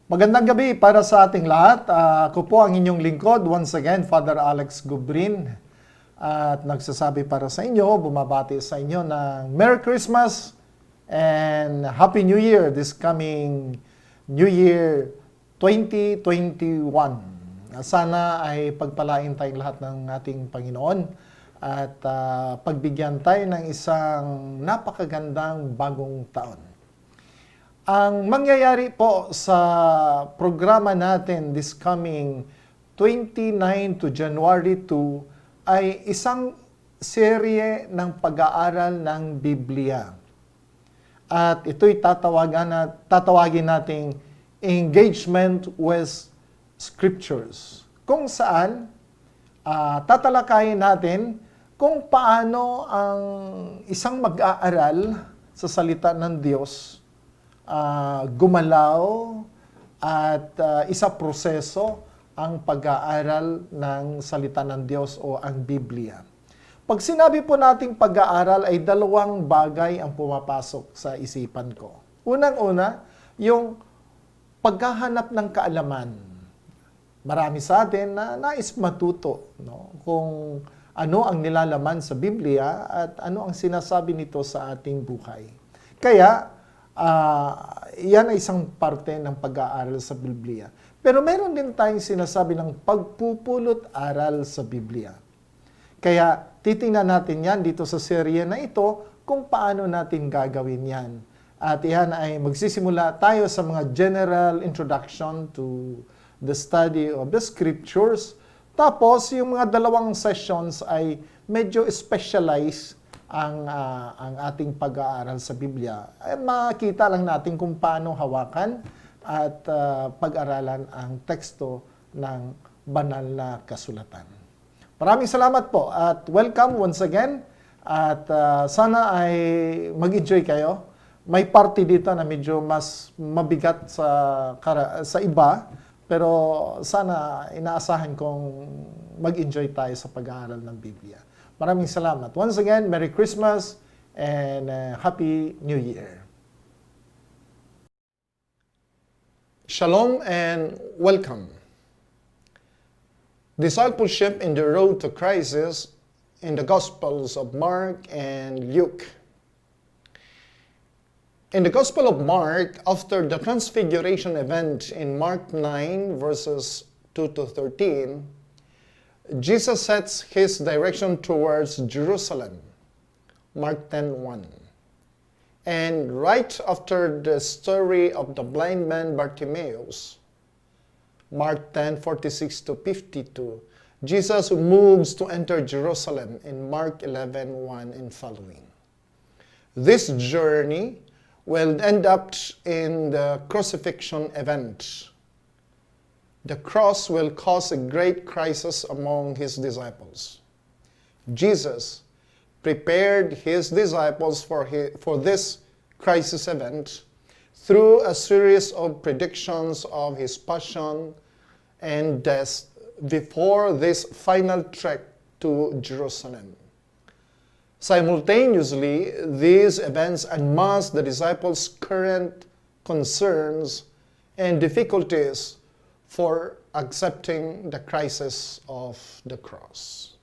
Magandang gabi para sa ating lahat. Ako po ang inyong lingkod, once again, Father Alex Gobrin. At nagsasabi para sa inyo, bumabati sa inyo ng Merry Christmas and Happy New Year this coming New Year 2021. Sana ay pagpalain tayong lahat ng ating Panginoon at pagbigyan tayo ng isang napakagandang bagong taon. Ang mangyayari po sa programa natin this coming 29 to January 2 ay isang serye ng pag-aaral ng Biblia. At ito'y tatawagin nating engagement with scriptures. Kung saan tatalakayin natin kung paano ang isang mag-aaral sa salita ng Diyos gumalaw at isa proseso ang pag-aaral ng salita ng Diyos o ang Biblia. Pag sinabi po nating pag-aaral ay dalawang bagay ang pumapasok sa isipan ko. Unang-una, yung paghahanap ng kaalaman. Marami sa atin na nais matuto, no? Kung ano ang nilalaman sa Biblia at ano ang sinasabi nito sa ating buhay. Kaya, yan ay isang parte ng pag-aaral sa Biblia. Pero meron din tayong sinasabi ng pagpupulot aral sa Biblia. Kaya titingnan natin yan dito sa serye na ito kung paano natin gagawin yan. At yan ay magsisimula tayo sa mga general introduction to the study of the scriptures. Tapos yung mga dalawang sessions ay medyo specialized ang ating pag-aaral sa Biblia. Makita lang natin kung paano hawakan at pag-aralan ang teksto ng banal na kasulatan. Maraming salamat po at welcome once again at sana ay mag-enjoy kayo. May party dito na medyo mas mabigat sa iba, pero sana inaasahan kong mag-enjoy tayo sa pag-aaral ng Biblia. Maraming salamat. Once again, Merry Christmas and Happy New Year. Shalom and welcome. Discipleship in the Road to Crisis in the Gospels of Mark and Luke. In the Gospel of Mark, after the Transfiguration event in Mark 9 verses 2 to 13, Jesus sets his direction towards Jerusalem, Mark 10:1. And right after the story of the blind man Bartimaeus, Mark 10:46 to 52, Jesus moves to enter Jerusalem in Mark 11:1 and following. This journey will end up in the crucifixion event. The cross will cause a great crisis among his disciples. Jesus prepared his disciples for this crisis event through a series of predictions of his passion and death before this final trek to Jerusalem. Simultaneously, these events unmask the disciples' current concerns and difficulties for accepting the crisis of the cross.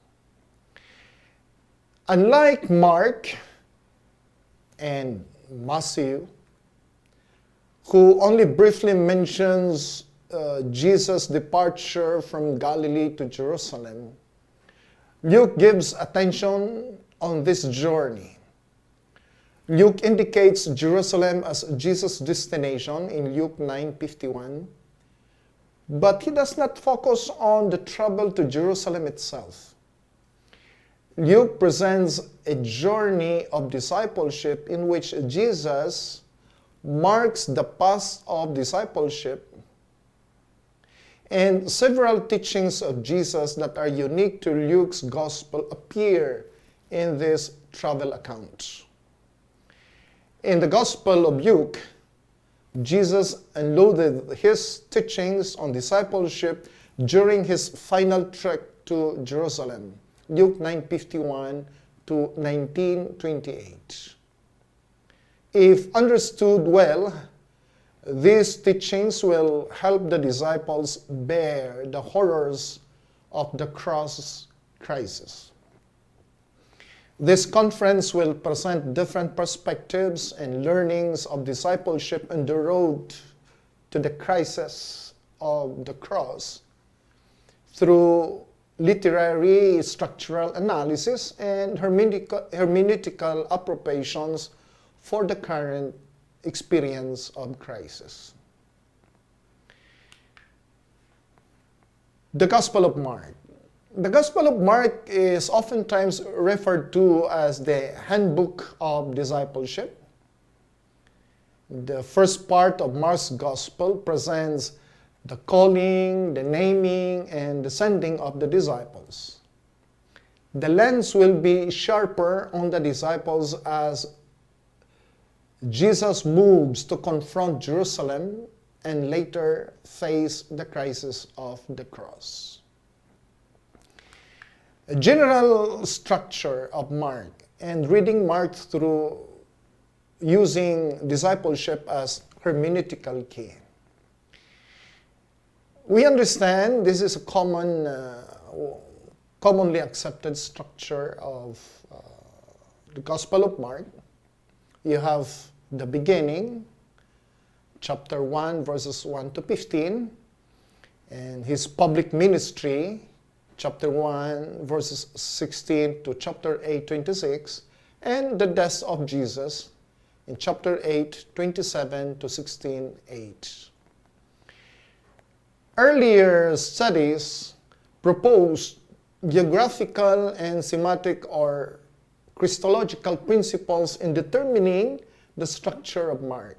Unlike Mark and Matthew, who only briefly mentions Jesus' departure from Galilee to Jerusalem, Luke gives attention on this journey. Luke indicates Jerusalem as Jesus' destination in Luke 9:51, but he does not focus on the travel to Jerusalem itself. Luke presents a journey of discipleship in which Jesus marks the path of discipleship, and several teachings of Jesus that are unique to Luke's gospel appear in this travel account. In the Gospel of Luke, Jesus unloaded his teachings on discipleship during his final trek to Jerusalem, Luke 9:51 to 19:28. If understood well, These teachings will help the disciples bear the horrors of the cross crisis. This conference will present different perspectives and learnings of discipleship on the road to the crisis of the cross through literary structural analysis and hermeneutical appropriations for the current experience of crisis. The Gospel of Mark. The Gospel of Mark is oftentimes referred to as the handbook of discipleship. The first part of Mark's Gospel presents the calling, the naming, and the sending of the disciples. The lens will be sharper on the disciples as Jesus moves to confront Jerusalem and later face the crisis of the cross. A general structure of Mark and reading Mark through using discipleship as hermeneutical key. We understand this is a commonly accepted structure of the Gospel of Mark. You have the beginning, chapter 1, verses 1 to 15, and his public ministry, chapter 1, verses 16 to chapter 8, 26, and the death of Jesus in chapter 8, 27 to 16, 8. Earlier studies proposed geographical and semantic or Christological principles in determining the structure of Mark.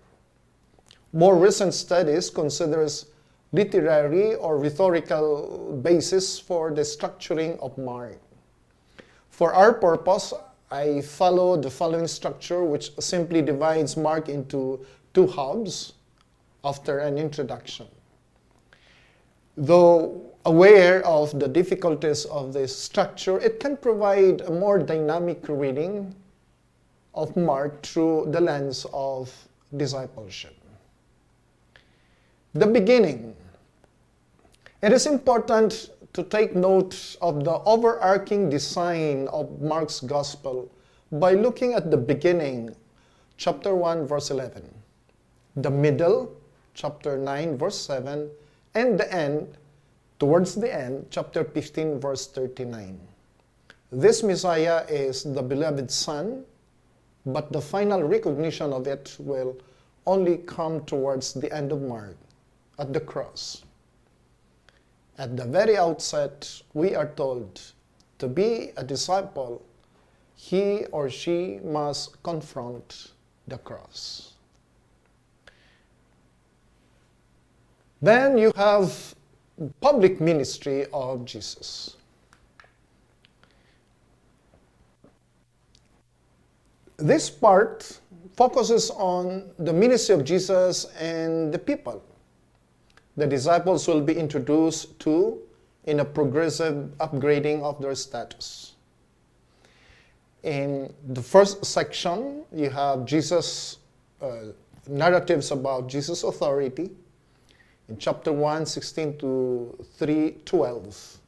More recent studies considers literary or rhetorical basis for the structuring of Mark. For our purpose, I follow the following structure, which simply divides Mark into two halves after an introduction. Though aware of the difficulties of this structure, it can provide a more dynamic reading of Mark through the lens of discipleship. The beginning. It is important to take note of the overarching design of Mark's Gospel by looking at the beginning, chapter 1, verse 11, the middle, chapter 9, verse 7, and the end, towards the end, chapter 15, verse 39. This Messiah is the beloved Son, but the final recognition of it will only come towards the end of Mark, at the cross. At the very outset, we are told to be a disciple, he or she must confront the cross. Then you have public ministry of Jesus. This part focuses on the ministry of Jesus and the people. The disciples will be introduced to in a progressive upgrading of their status. In the first section, you have Jesus, narratives about Jesus' authority. In chapter 1, 16 to 3, 12.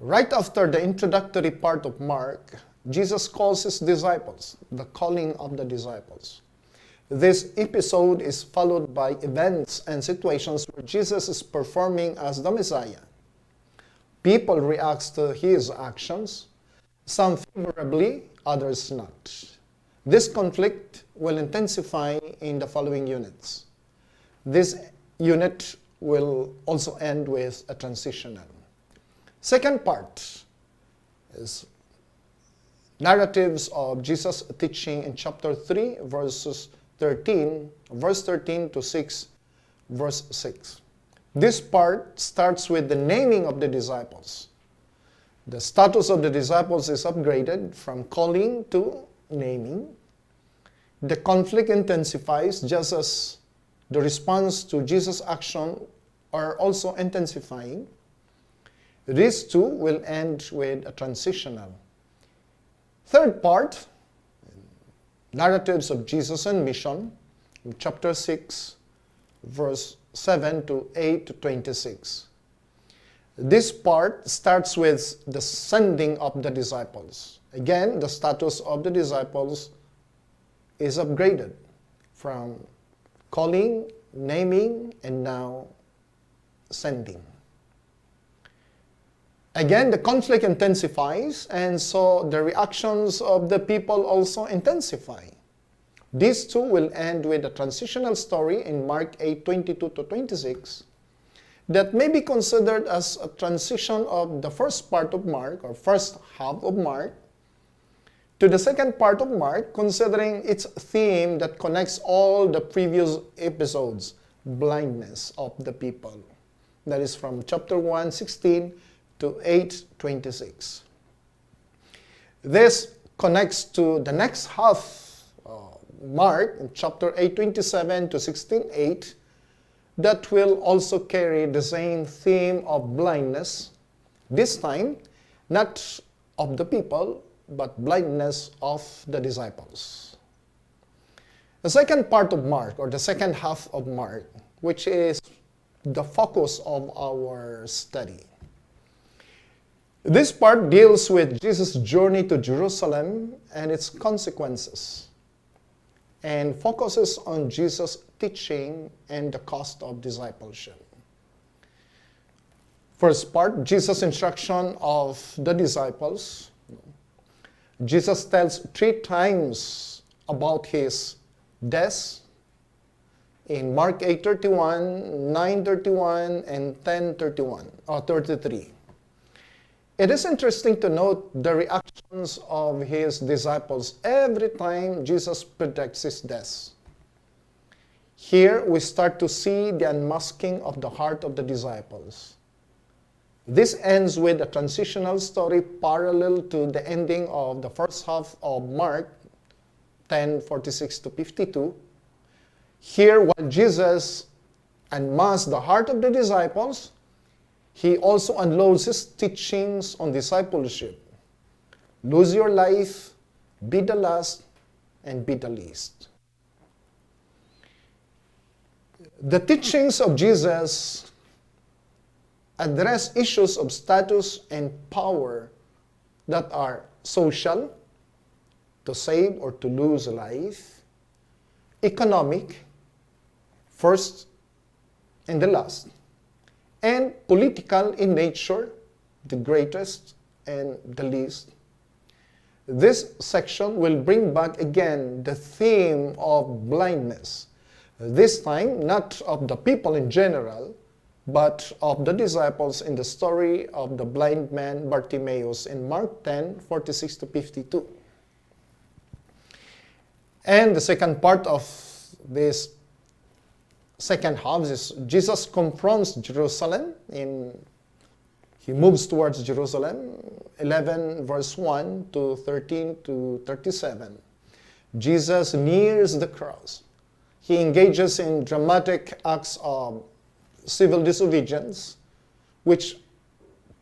Right after the introductory part of Mark, Jesus calls his disciples, the calling of the disciples. This episode is followed by events and situations where Jesus is performing as the Messiah. People react to his actions, some favorably, others not. This conflict will intensify in the following units. This unit will also end with a transitional. Second part is narratives of Jesus' teaching in chapter 3, verse 13 to 6, verse 6. This part starts with the naming of the disciples. The status of the disciples is upgraded from calling to naming. The conflict intensifies just as the response to Jesus' action are also intensifying. These two will end with a transitional. Third part, narratives of Jesus and mission, in chapter 6, verse 7 to 8 to 26. This part starts with the sending of the disciples. Again, the status of the disciples is upgraded from calling, naming, and now sending. Again, the conflict intensifies, and so the reactions of the people also intensify. These two will end with a transitional story in Mark 8:22 to 26 that may be considered as a transition of the first part of Mark, or first half of Mark, to the second part of Mark, considering its theme that connects all the previous episodes, blindness of the people. That is from chapter 1:16 to 8:26. This connects to the next half Mark in chapter 8:27 to 16:8 that will also carry the same theme of blindness, this time not of the people, but blindness of the disciples. The second part of Mark, or the second half of Mark, which is the focus of our study. This part deals with Jesus' journey to Jerusalem and its consequences, and focuses on Jesus' teaching and the cost of discipleship. First part, Jesus' instruction of the disciples. Jesus tells 3 times about his death in Mark 8:31, 9:31, and 10:31, or 33. It is interesting to note the reactions of his disciples every time Jesus predicts his death. Here we start to see the unmasking of the heart of the disciples. This ends with a transitional story parallel to the ending of the first half of Mark 10:46 to 52. Here, while Jesus unmasked the heart of the disciples, he also unloads his teachings on discipleship. Lose your life, be the last, and be the least. The teachings of Jesus address issues of status and power that are social, to save or to lose life, economic, first and the last, and political in nature, the greatest and the least. This section will bring back again the theme of blindness, this time not of the people in general, but of the disciples in the story of the blind man Bartimaeus in Mark 10:46 to 52. And the second part of this second half is Jesus confronts Jerusalem. He moves towards Jerusalem, 11 verse 1 to 13 to 37. Jesus nears the cross. He engages in dramatic acts of civil disobedience, which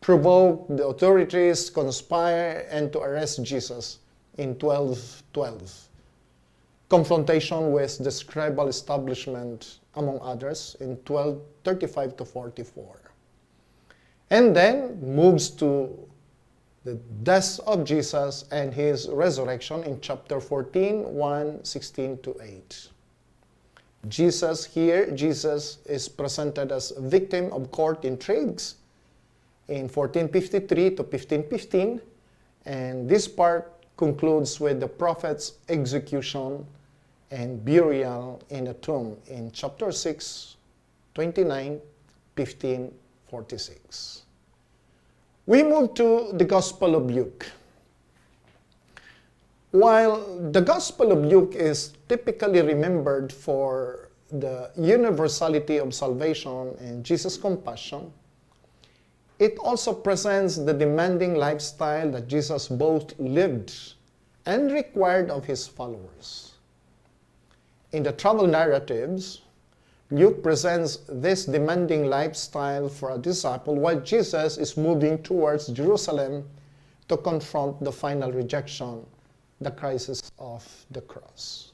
provoke the authorities to conspire and to arrest Jesus in 12:12. Confrontation with the scribal establishment, among others, in 12:35 to 44. And then moves to the death of Jesus and his resurrection in chapter 14, 1:16 to 8. Jesus is presented as a victim of court intrigues in 14:53 to 15:15, and this part concludes with the prophet's execution and burial in a tomb in chapter 6, 29, 15, 46. We move to the Gospel of Luke. While the Gospel of Luke is typically remembered for the universality of salvation and Jesus' compassion, it also presents the demanding lifestyle that Jesus both lived and required of his followers. In the travel narratives, Luke presents this demanding lifestyle for a disciple while Jesus is moving towards Jerusalem to confront the final rejection, the crisis of the cross.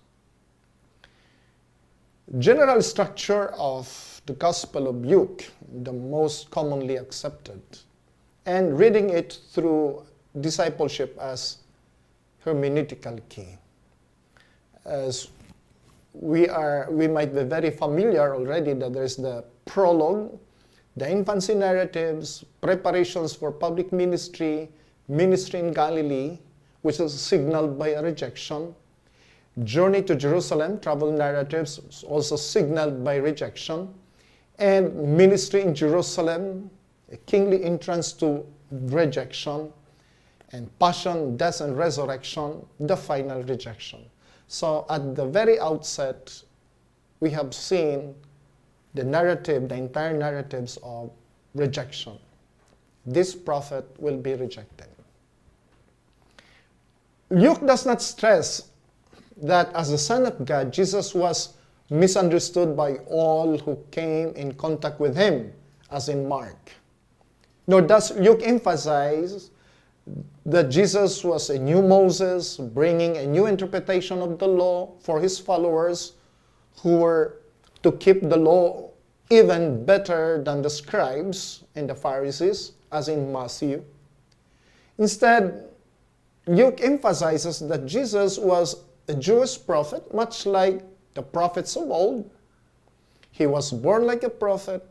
general structure of the Gospel of Luke, the most commonly accepted, and reading it through discipleship as hermeneutical key. As we might be very familiar already that there's the prologue, the infancy narratives, preparations for public ministry, ministry in Galilee, which is signaled by a rejection, journey to Jerusalem, travel narratives, also signaled by rejection, and ministry in Jerusalem, a kingly entrance to rejection, and passion, death, and resurrection, the final rejection. So at the very outset, we have seen the narrative, the entire narratives of rejection. This prophet will be rejected. Luke does not stress that as the Son of God, Jesus was misunderstood by all who came in contact with him, as in Mark. Nor does Luke emphasize that Jesus was a new Moses, bringing a new interpretation of the law for his followers who were to keep the law even better than the scribes and the Pharisees, as in Matthew. Instead, Luke emphasizes that Jesus was a Jewish prophet, much like the prophets of old. He was born like a prophet,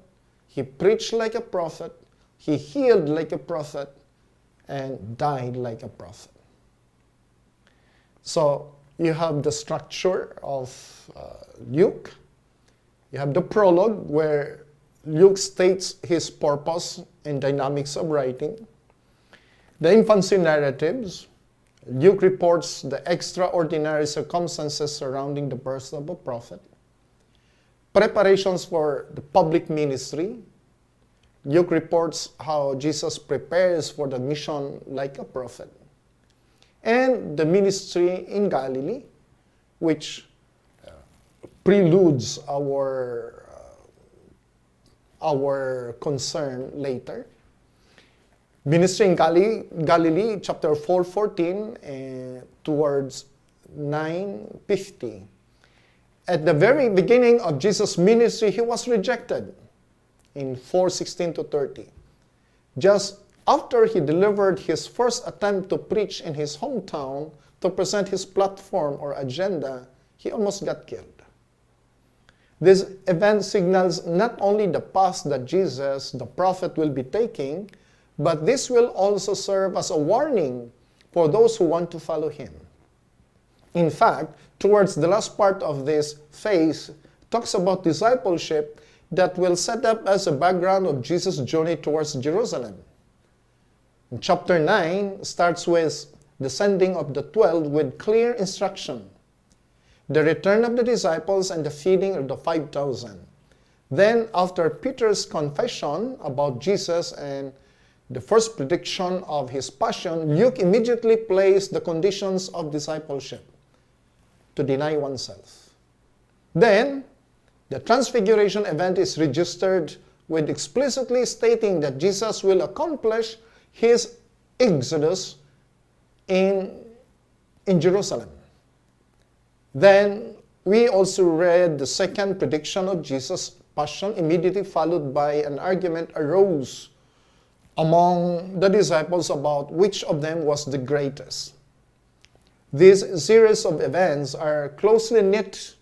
he preached like a prophet, he healed like a prophet, and died like a prophet. So you have the structure of Luke. You have the prologue where Luke states his purpose and dynamics of writing. The infancy narratives. Luke reports the extraordinary circumstances surrounding the birth of a prophet. Preparations for the public ministry. Luke reports how Jesus prepares for the mission like a prophet. And the ministry in Galilee, which preludes our concern later. Ministry in Galilee, chapter 4:14 towards 9:50. At the very beginning of Jesus' ministry, he was rejected in 4:16 to 30. Just after he delivered his first attempt to preach in his hometown to present his platform or agenda, he almost got killed. This event signals not only the path that Jesus, the prophet, will be taking, but this will also serve as a warning for those who want to follow him. In fact, towards the last part of this phase, talks about discipleship that will set up as a background of Jesus' journey towards Jerusalem. And chapter 9 starts with the sending of the 12 with clear instruction, the return of the disciples and the feeding of the 5,000. Then, after Peter's confession about Jesus and the first prediction of his passion, Luke immediately placed the conditions of discipleship: to deny oneself. Then, the transfiguration event is registered with explicitly stating that Jesus will accomplish his exodus in Jerusalem. Then, we also read the second prediction of Jesus' passion, immediately followed by an argument arose among the disciples about which of them was the greatest. These series of events are closely knit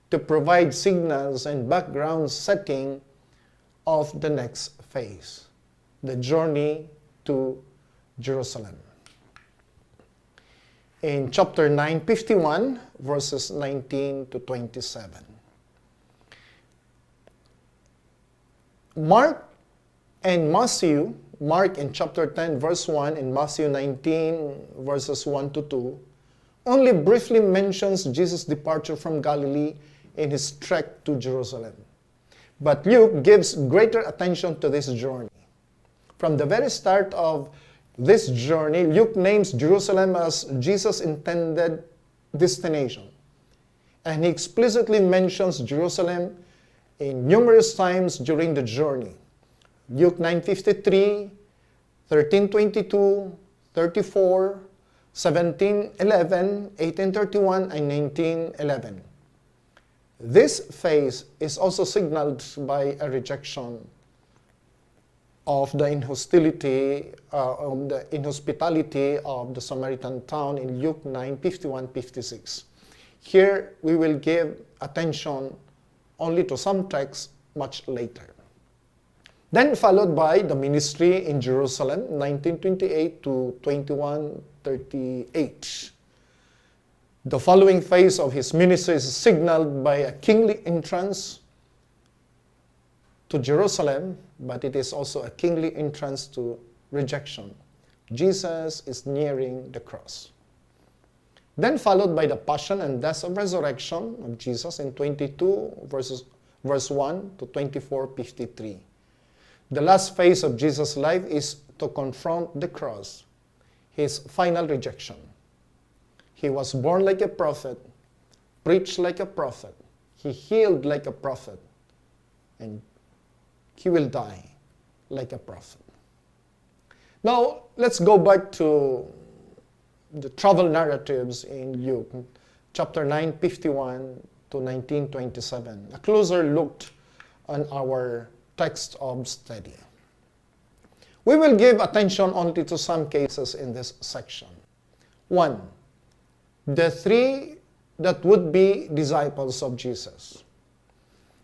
to provide signals and background setting of the next phase, the journey to Jerusalem. In chapter 9:51, verses 19 to 27. Mark and Matthew, Mark in chapter 10, verse 1, and Matthew 19, verses 1 to 2, only briefly mentions Jesus' departure from Galilee in his trek to Jerusalem. But Luke gives greater attention to this journey. From the very start of this journey, Luke names Jerusalem as Jesus' intended destination. And he explicitly mentions Jerusalem in numerous times during the journey. Luke 9:53, 13:22, 34, 17:11, 18:31, and 19:11. This phase is also signaled by a rejection of the inhospitality of the Samaritan town in Luke 9:51-56. Here, we will give attention only to some texts much later. Then followed by the ministry in Jerusalem, 19:28 to 21:38. The following phase of his ministry is signaled by a kingly entrance to Jerusalem, but it is also a kingly entrance to rejection. Jesus is nearing the cross. Then followed by the passion and death of resurrection of Jesus in 22 verse 1 to 24:53. The last phase of Jesus' life is to confront the cross, his final rejection. He was born like a prophet, preached like a prophet, he healed like a prophet, and he will die like a prophet. Now, let's go back to the travel narratives in Luke, chapter 9:51 to 19:27. A closer look on our text of study. We will give attention only to some cases in this section. 1. The three that would be disciples of Jesus.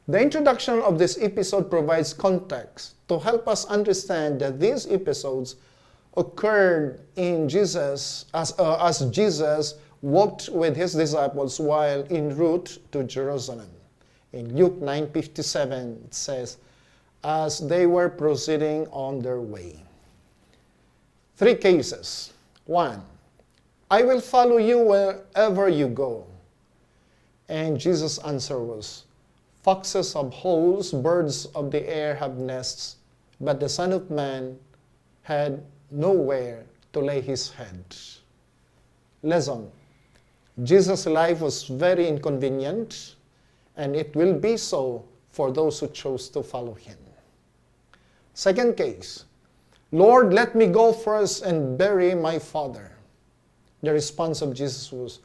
The introduction of this episode provides context to help us understand that these episodes occurred in Jesus as Jesus walked with his disciples while en route to Jerusalem. In Luke 9:57, it says, as they were proceeding on their way. 3 cases. 1. I will follow you wherever you go. And Jesus' answer was, foxes have holes, birds of the air have nests, but the Son of Man had nowhere to lay his head. Lesson. Jesus' life was very inconvenient, and it will be so for those who chose to follow him. Second case. Lord, let me go first and bury my father. The response of Jesus was,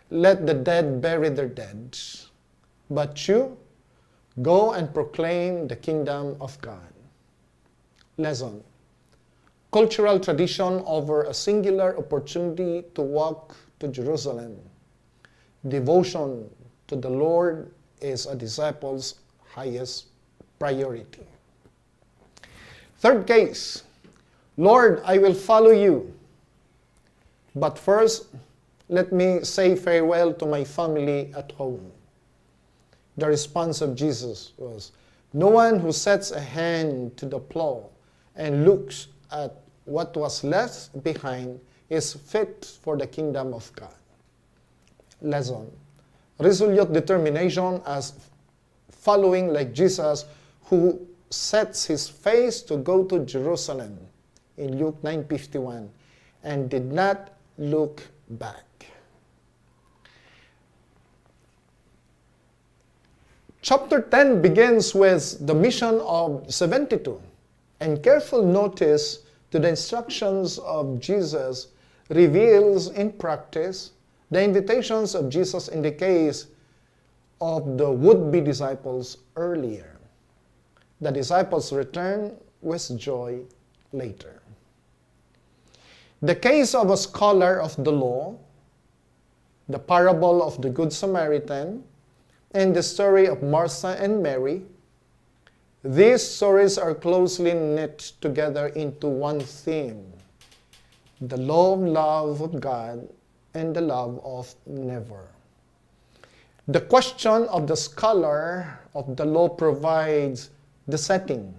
let the dead bury their dead, but you go and proclaim the kingdom of God. Lesson. Cultural tradition over a singular opportunity to walk to Jerusalem. Devotion to the Lord is a disciple's highest priority. Third case. Lord, I will follow you. But first, let me say farewell to my family at home. The response of Jesus was, no one who sets a hand to the plow and looks at what was left behind is fit for the kingdom of God. Lesson. Resolute determination as following like Jesus, who sets his face to go to Jerusalem in Luke 9:51 and did not look back. Chapter 10 begins with the mission of 72, and careful notice to the instructions of Jesus reveals in practice the invitations of Jesus in the case of the would-be disciples earlier. The disciples return with joy later. The case of a scholar of the law, the parable of the Good Samaritan, and the story of Martha and Mary, these stories are closely knit together into one theme: the love of God and the love of neighbor. The question of the scholar of the law provides the setting,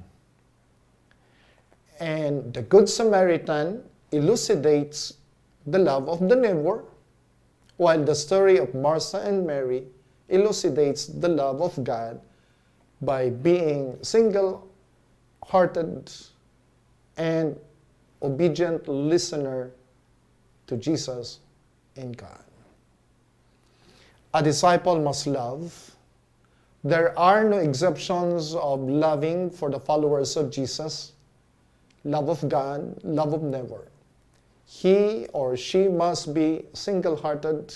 and the Good Samaritan elucidates the love of the neighbor, while the story of Martha and Mary elucidates the love of God by being single-hearted and obedient listener to Jesus and God. A disciple must love. There are no exceptions of loving for the followers of Jesus. Love of God, love of neighbor. He or she must be single-hearted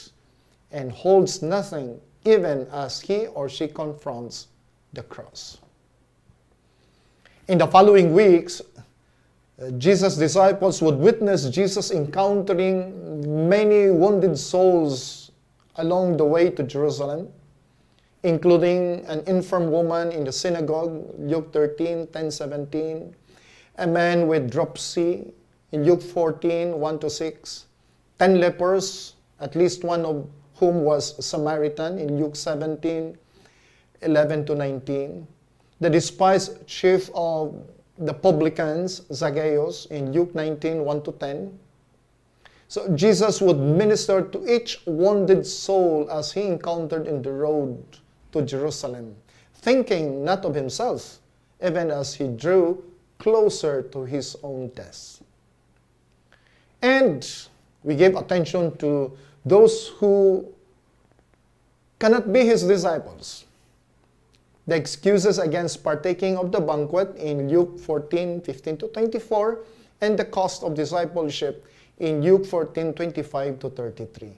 and holds nothing even as he or she confronts the cross. In the following weeks, Jesus' disciples would witness Jesus encountering many wounded souls along the way to Jerusalem, including an infirm woman in the synagogue, Luke 13, 10-17, a man with dropsy in Luke 14, 1-6, 10 lepers, at least one of whom was Samaritan in Luke 17, 11-19, the despised chief of the publicans, Zacchaeus, in Luke 19, 1-10. So Jesus would minister to each wounded soul as he encountered in the road to Jerusalem, thinking not of himself, even as he drew closer to his own death. And we gave attention to those who cannot be his disciples. The excuses against partaking of the banquet in Luke 14, 15-24, and the cost of discipleship in Luke 14, 25-33.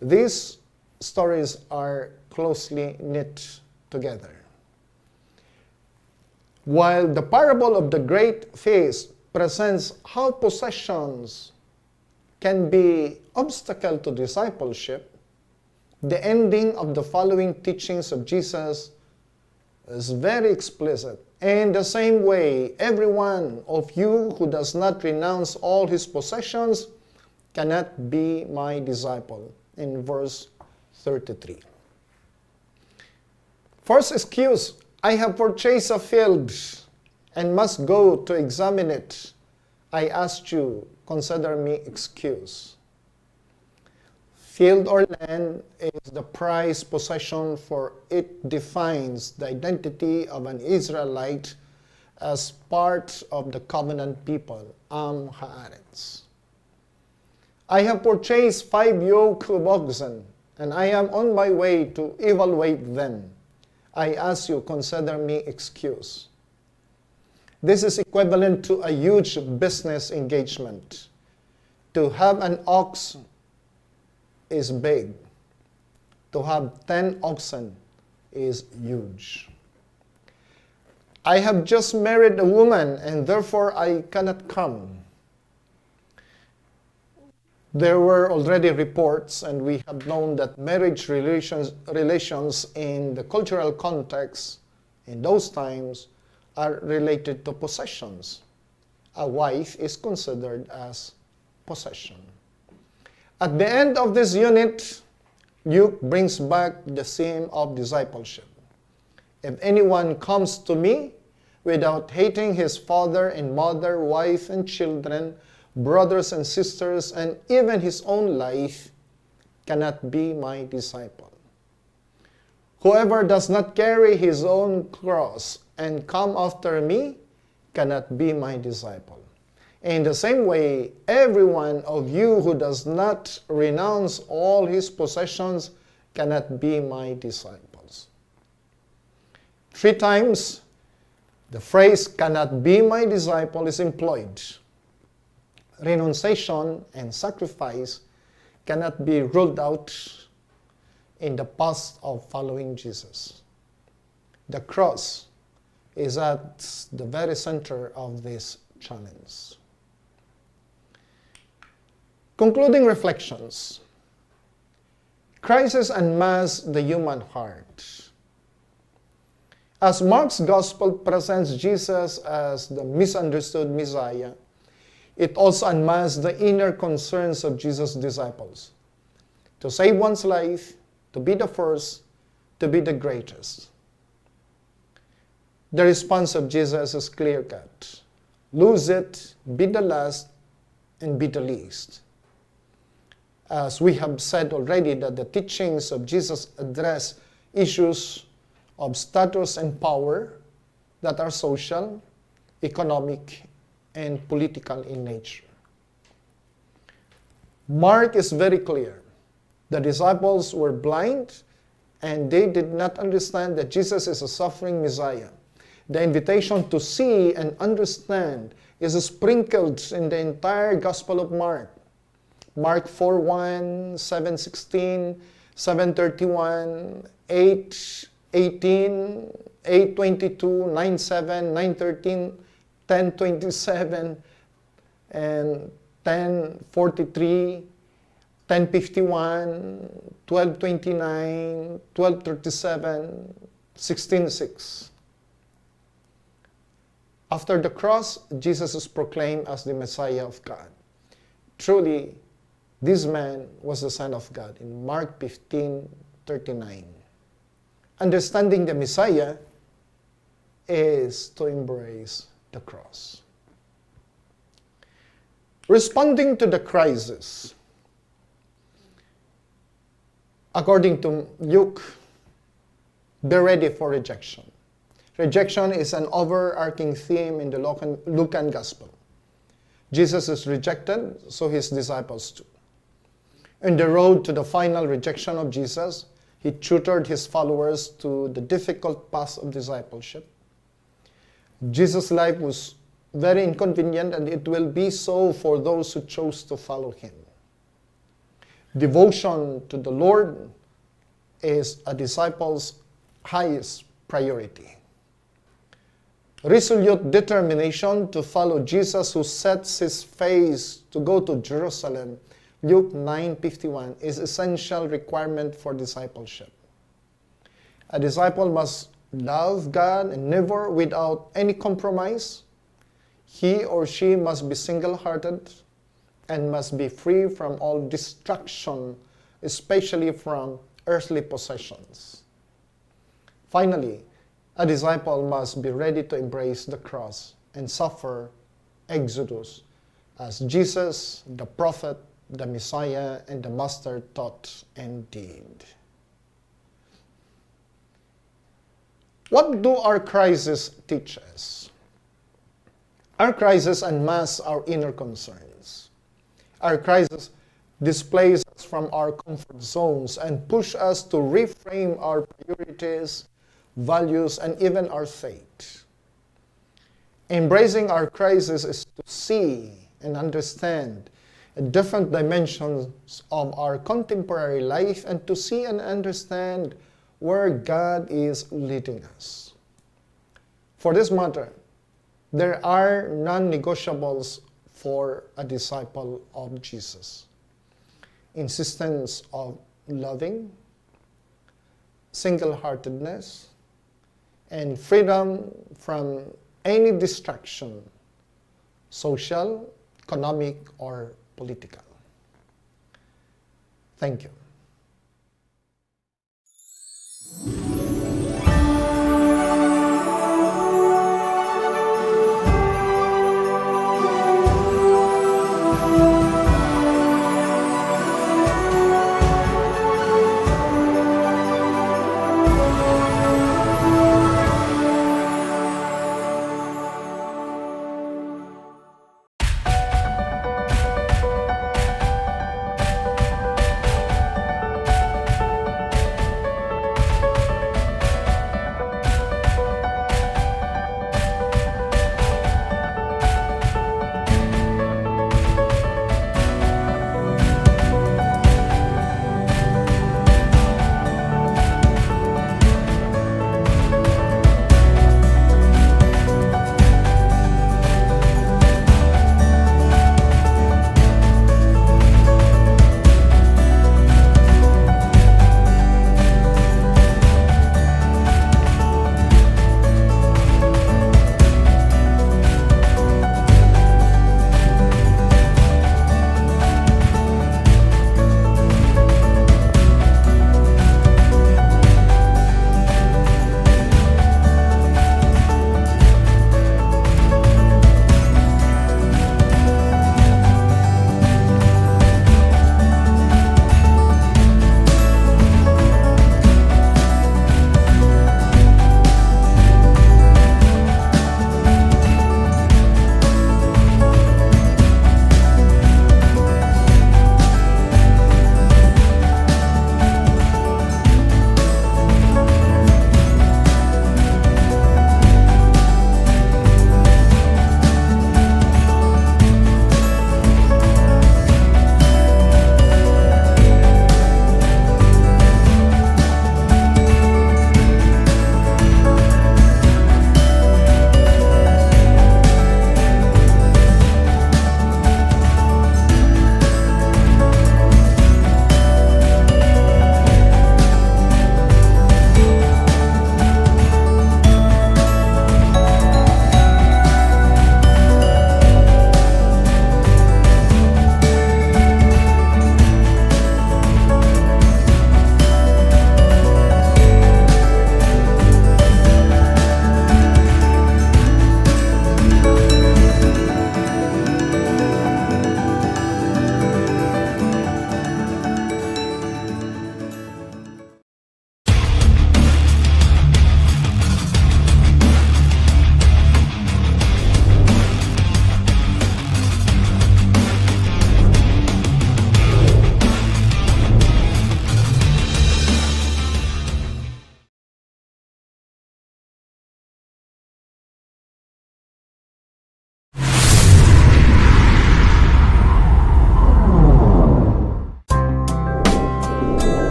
These stories are closely knit together. While the parable of the great feast presents how possessions can be obstacle to discipleship, the ending of the following teachings of Jesus is very explicit. In the same way, every one of you who does not renounce all his possessions cannot be my disciple, in verse 33. First excuse, I have purchased a field and must go to examine it. I ask you, consider me excused. Field or land is the prized possession, for it defines the identity of an Israelite as part of the covenant people, Am Haaretz. I have purchased 5 yoke of oxen, and I am on my way to evaluate them. I ask you, consider me excused. This is equivalent to a huge business engagement. To have an ox is big. To have 10 oxen is huge. I have just married a woman, and therefore I cannot come. There were already reports, and we have known that marriage relations in the cultural context in those times are related to possessions. A wife is considered as possession. At the end of this unit, Luke brings back the theme of discipleship. If anyone comes to me without hating his father and mother, wife and children, brothers and sisters, and even his own life, cannot be my disciple. Whoever does not carry his own cross and come after me cannot be my disciple. In the same way, every one of you who does not renounce all his possessions cannot be my disciples. 3 times, the phrase cannot be my disciple is employed. Renunciation and sacrifice cannot be ruled out in the path of following Jesus. The cross is at the very center of this challenge. Concluding reflections. Crisis unmasks the human heart. As Mark's gospel presents Jesus as the misunderstood Messiah, it also unmasks the inner concerns of Jesus' disciples. To save one's life, to be the first, to be the greatest. The response of Jesus is clear-cut. Lose it, be the last, and be the least. As we have said already, that the teachings of Jesus address issues of status and power that are social, economic, and political in nature. Mark is very clear. The disciples were blind, and they did not understand that Jesus is a suffering Messiah. The invitation to see and understand is sprinkled in the entire Gospel of Mark. Mark 4:1, 7:16, 7:31, 8:18, 8:22, 9:7, 9:13, 10:27, and 10:43, 10:51, 12:29, 12:37, 16:6. After the cross, Jesus is proclaimed as the Messiah of God. Truly, this man was the Son of God in Mark 15:39. Understanding the Messiah is to embrace the cross. Responding to the crisis. According to Luke, be ready for rejection. Rejection is an overarching theme in the Lucan Gospel. Jesus is rejected, so his disciples too. In the road to the final rejection of Jesus, he tutored his followers to the difficult path of discipleship. Jesus' life was very inconvenient, and it will be so for those who chose to follow him. Devotion to the Lord is a disciple's highest priority. Resolute determination to follow Jesus, who sets his face to go to Jerusalem, Luke 9:51, is essential requirement for discipleship. A disciple must love God and never without any compromise. He or she must be single-hearted and must be free from all distraction, especially from earthly possessions. Finally, a disciple must be ready to embrace the cross and suffer exodus, as Jesus, the prophet, the Messiah, and the Master taught and did. What do our crises teach us? Our crises unmask our inner concerns. Our crisis displays us from our comfort zones and push us to reframe our priorities, values, and even our fate. Embracing our crisis is to see and understand different dimensions of our contemporary life and to see and understand where God is leading us. For this matter, there are non-negotiables for a disciple of Jesus. Insistence of loving, single-heartedness, and freedom from any distraction, social, economic, or political. Thank you.